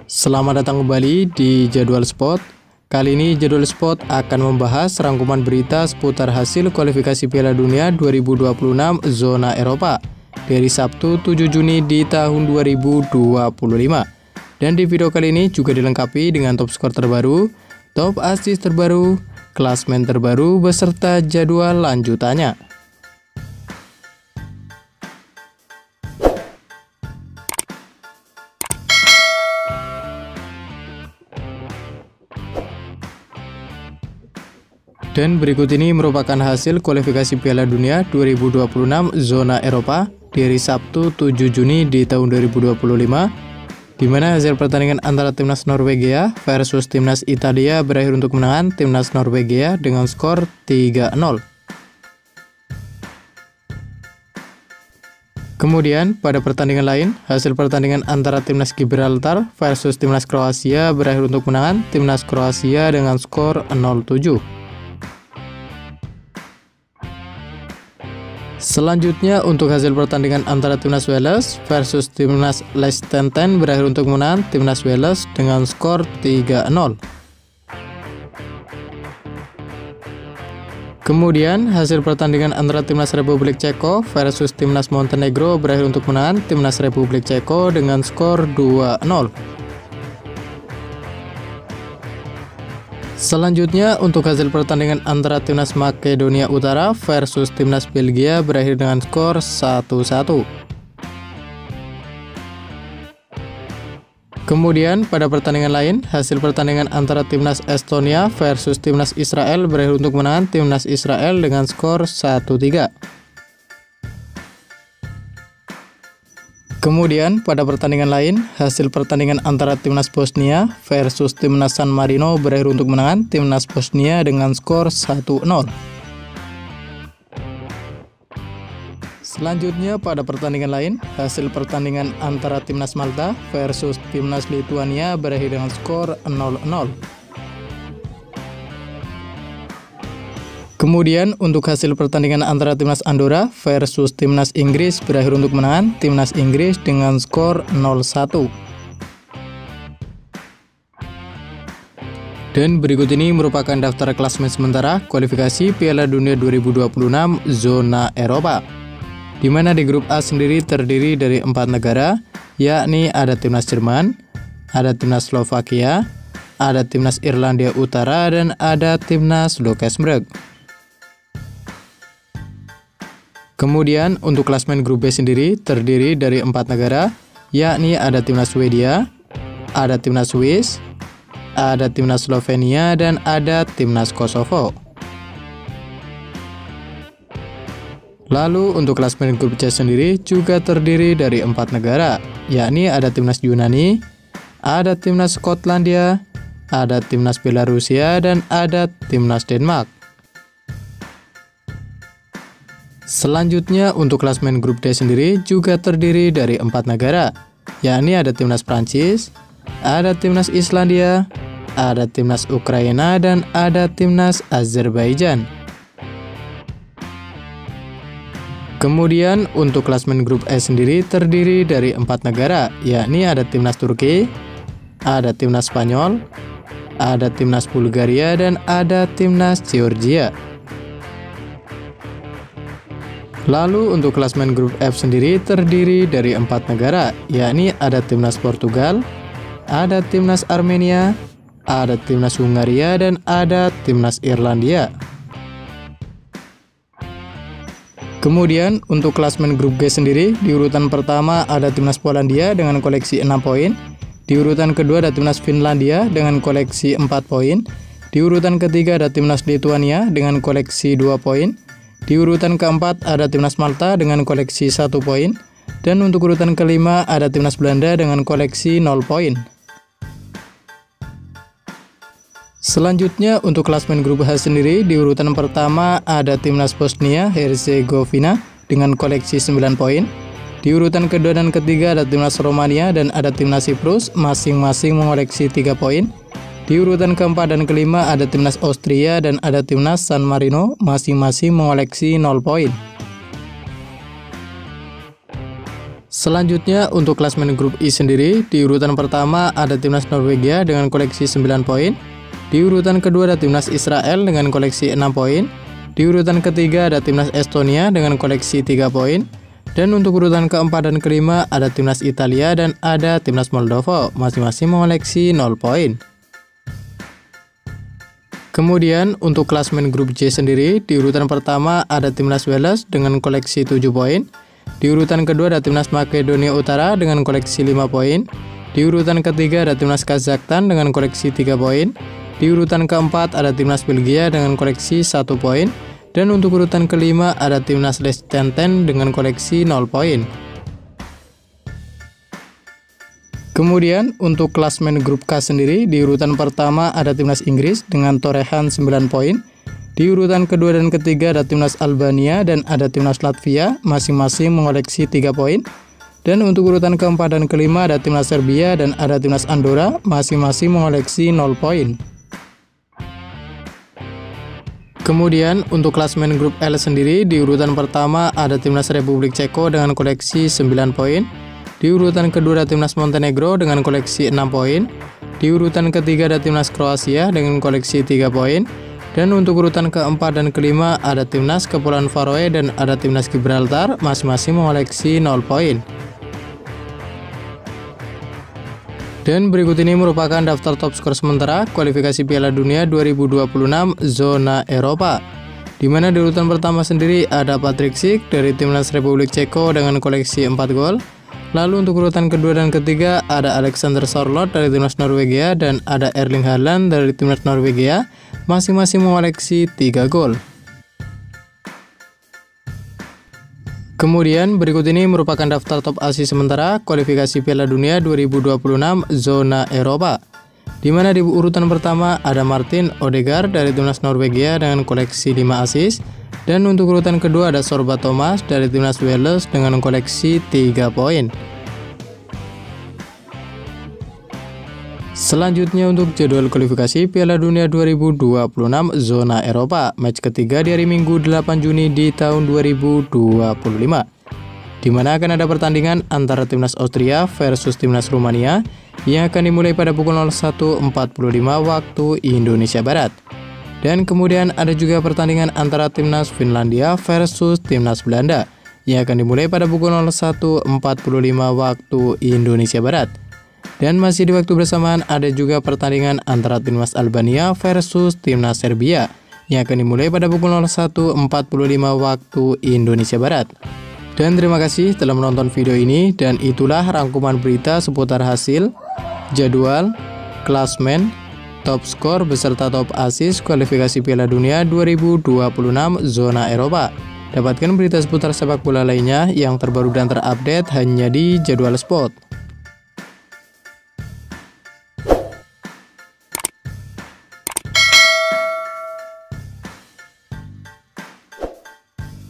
Selamat datang kembali di Jadwal Sport. Kali ini Jadwal Sport akan membahas rangkuman berita seputar hasil kualifikasi Piala Dunia 2026 zona Eropa dari Sabtu 7 Juni di tahun 2025. Dan di video kali ini juga dilengkapi dengan top skor terbaru, top assist terbaru, klasmen terbaru beserta jadwal lanjutannya. Dan berikut ini merupakan hasil kualifikasi Piala Dunia 2026 zona Eropa dari Sabtu 7 Juni di tahun 2025, di mana hasil pertandingan antara timnas Norwegia versus timnas Italia berakhir untuk kemenangan timnas Norwegia dengan skor 3-0. Kemudian pada pertandingan lain, hasil pertandingan antara timnas Gibraltar versus timnas Kroasia berakhir untuk kemenangan timnas Kroasia dengan skor 0-7. Selanjutnya untuk hasil pertandingan antara timnas Wales versus timnas Liechtenstein berakhir untuk kemenangan timnas Wales dengan skor 3-0. Kemudian hasil pertandingan antara timnas Republik Ceko versus timnas Montenegro berakhir untuk kemenangan timnas Republik Ceko dengan skor 2-0. Selanjutnya untuk hasil pertandingan antara timnas Makedonia Utara versus timnas Belgia berakhir dengan skor 1-1. Kemudian pada pertandingan lain, hasil pertandingan antara timnas Estonia versus timnas Israel berakhir untuk kemenangan timnas Israel dengan skor 1-3. Kemudian pada pertandingan lain, hasil pertandingan antara timnas Bosnia versus timnas San Marino berakhir untuk kemenangan timnas Bosnia dengan skor 1-0. Selanjutnya pada pertandingan lain, hasil pertandingan antara timnas Malta versus timnas Lituania berakhir dengan skor 0-0. Kemudian untuk hasil pertandingan antara timnas Andorra versus timnas Inggris berakhir untuk kemenangan timnas Inggris dengan skor 0-1. Dan berikut ini merupakan daftar klasemen sementara kualifikasi Piala Dunia 2026 zona Eropa, di mana di grup A sendiri terdiri dari 4 negara, yakni ada timnas Jerman, ada timnas Slovakia, ada timnas Irlandia Utara, dan ada timnas Luxembourg. Kemudian untuk klasmen grup B sendiri terdiri dari 4 negara, yakni ada timnas Swedia, ada timnas Swiss, ada timnas Slovenia, dan ada timnas Kosovo. Lalu untuk klasmen grup C sendiri juga terdiri dari 4 negara, yakni ada timnas Yunani, ada timnas Skotlandia, ada timnas Belarusia, dan ada timnas Denmark. Selanjutnya untuk klasmen grup D sendiri juga terdiri dari 4 negara, yakni ada timnas Prancis, ada timnas Islandia, ada timnas Ukraina, dan ada timnas Azerbaijan. Kemudian untuk klasmen grup E sendiri terdiri dari 4 negara, yakni ada timnas Turki, ada timnas Spanyol, ada timnas Bulgaria, dan ada timnas Georgia. Lalu untuk klasmen grup F sendiri terdiri dari 4 negara, yakni ada timnas Portugal, ada timnas Armenia, ada timnas Hungaria, dan ada timnas Irlandia. Kemudian untuk klasmen grup G sendiri, di urutan pertama ada timnas Polandia dengan koleksi 6 poin, di urutan kedua ada timnas Finlandia dengan koleksi 4 poin, di urutan ketiga ada timnas Lituania dengan koleksi 2 poin, di urutan keempat ada timnas Malta dengan koleksi 1 poin, dan untuk urutan kelima ada timnas Belanda dengan koleksi 0 poin. Selanjutnya untuk klasmen grup H sendiri, di urutan pertama ada timnas Bosnia Herzegovina dengan koleksi 9 poin, di urutan kedua dan ketiga ada timnas Romania dan ada timnas Siprus masing-masing mengoleksi 3 poin. Di urutan keempat dan kelima ada timnas Austria dan ada timnas San Marino masing-masing mengoleksi 0 poin. Selanjutnya untuk klasemen grup I sendiri, di urutan pertama ada timnas Norwegia dengan koleksi 9 poin. Di urutan kedua ada timnas Israel dengan koleksi 6 poin. Di urutan ketiga ada timnas Estonia dengan koleksi 3 poin. Dan untuk urutan keempat dan kelima ada timnas Italia dan ada timnas Moldova, masing-masing mengoleksi 0 poin. Kemudian untuk klasemen grup J sendiri, di urutan pertama ada timnas Wales dengan koleksi 7 poin. Di urutan kedua ada timnas Makedonia Utara dengan koleksi 5 poin. Di urutan ketiga ada timnas Kazakhstan dengan koleksi 3 poin. Di urutan keempat ada timnas Belgia dengan koleksi 1 poin. Dan untuk urutan kelima ada timnas Liechtenstein dengan koleksi 0 poin. Kemudian untuk klasemen grup K sendiri, di urutan pertama ada timnas Inggris dengan torehan 9 poin. Di urutan kedua dan ketiga ada timnas Albania dan ada timnas Latvia, masing-masing mengoleksi 3 poin. Dan untuk urutan keempat dan kelima ada timnas Serbia dan ada timnas Andorra, masing-masing mengoleksi 0 poin. Kemudian untuk klasemen grup L sendiri, di urutan pertama ada timnas Republik Ceko dengan koleksi 9 poin. Di urutan kedua ada timnas Montenegro dengan koleksi 6 poin. Di urutan ketiga ada timnas Kroasia dengan koleksi 3 poin. Dan untuk urutan keempat dan kelima ada timnas Kepulauan Faroe dan ada timnas Gibraltar, masing-masing mengoleksi 0 poin. Dan berikut ini merupakan daftar top skor sementara kualifikasi Piala Dunia 2026 zona Eropa. Di mana di urutan pertama sendiri ada Patrik Schick dari timnas Republik Ceko dengan koleksi 4 gol. Lalu untuk urutan kedua dan ketiga ada Alexander Sørloth dari timnas Norwegia dan ada Erling Haaland dari timnas Norwegia, masing-masing mengoleksi 3 gol. Kemudian berikut ini merupakan daftar top ASI sementara kualifikasi Piala Dunia 2026 zona Eropa. Di mana di urutan pertama ada Martin Odegaard dari timnas Norwegia dengan koleksi 5 assist. Dan untuk urutan kedua ada Sorba Thomas dari timnas Wales dengan koleksi 3 poin. Selanjutnya untuk jadwal kualifikasi Piala Dunia 2026 zona Eropa, match ketiga di hari Minggu 8 Juni di tahun 2025. Di mana akan ada pertandingan antara timnas Austria versus timnas Rumania yang akan dimulai pada pukul 01.45 waktu Indonesia Barat. Dan kemudian ada juga pertandingan antara timnas Finlandia versus timnas Belanda yang akan dimulai pada pukul 01.45 waktu Indonesia Barat. Dan masih di waktu bersamaan ada juga pertandingan antara timnas Albania versus timnas Serbia yang akan dimulai pada pukul 01.45 waktu Indonesia Barat. Dan terima kasih telah menonton video ini, dan itulah rangkuman berita seputar hasil, jadwal, klasmen, top skor beserta top assist kualifikasi Piala Dunia 2026 zona Eropa. Dapatkan berita seputar sepak bola lainnya yang terbaru dan terupdate hanya di Jadwal Sport.